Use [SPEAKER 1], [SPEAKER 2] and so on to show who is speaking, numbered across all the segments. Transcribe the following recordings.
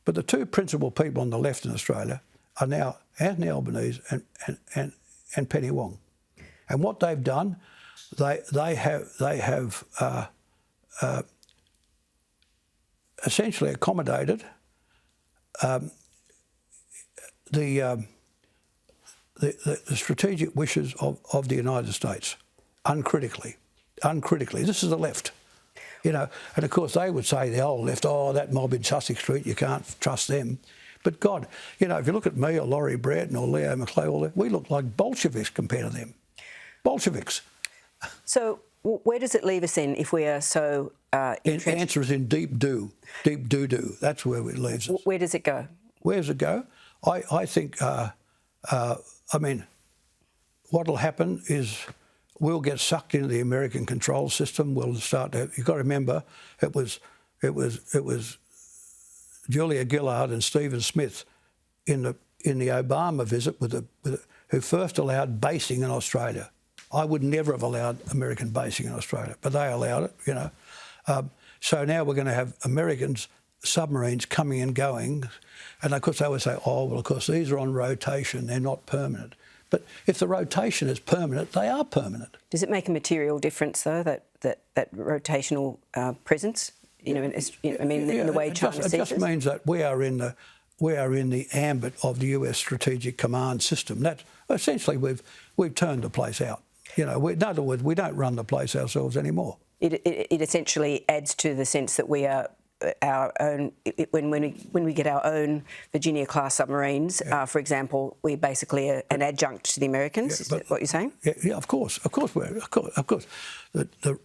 [SPEAKER 1] But the two principal people on the left in Australia are now Anthony Albanese and Penny Wong. And what they've done, they have essentially accommodated the strategic wishes of the United States, uncritically. This is the left, you know. And of course they would say, the old left, oh, that mob in Sussex Street, you can't trust them. But God, you know, if you look at me or Laurie Bretton or Leo McClay, we look like Bolsheviks compared to them. Bolsheviks.
[SPEAKER 2] So where does it leave us in if we are so
[SPEAKER 1] The answer is in deep doo-doo. That's where it leaves us.
[SPEAKER 2] Where does it go?
[SPEAKER 1] Where does it go? I think, I mean, what will happen is we'll get sucked into the American control system. We'll start to, you've got to remember, it was Julia Gillard and Stephen Smith in the Obama visit who first allowed basing in Australia. I would never have allowed American basing in Australia, but they allowed it, you know. So now we're going to have Americans submarines coming and going, and of course they would say, oh, well, of course these are on rotation, they're not permanent. But if the rotation is permanent, they are permanent.
[SPEAKER 2] Does it make a material difference, though, that rotational presence? You know, I mean, in the way China sees it.
[SPEAKER 1] It just means that we are in the ambit of the US Strategic Command System. That essentially we've turned the place out. You know, in other words, we don't run the place ourselves anymore.
[SPEAKER 2] It essentially adds to the sense that we are our own. When we get our own Virginia-class submarines, for example, we're basically an adjunct to the Americans. Is that what you're saying?
[SPEAKER 1] Yeah, of course we're. Of course. The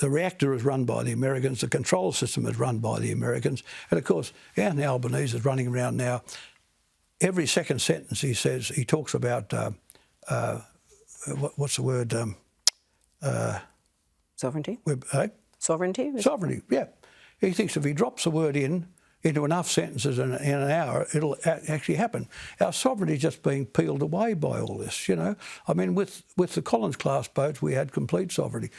[SPEAKER 1] reactor is run by the Americans. The control system is run by the Americans. And of course, Anthony Albanese is running around now. Every second sentence he talks about what's the word?
[SPEAKER 2] Sovereignty?
[SPEAKER 1] Sovereignty? Sovereignty, yeah. He thinks if he drops the word into enough sentences in an hour, it'll actually happen. Our sovereignty is just being peeled away by all this, you know. I mean, with the Collins-class boats, we had complete sovereignty.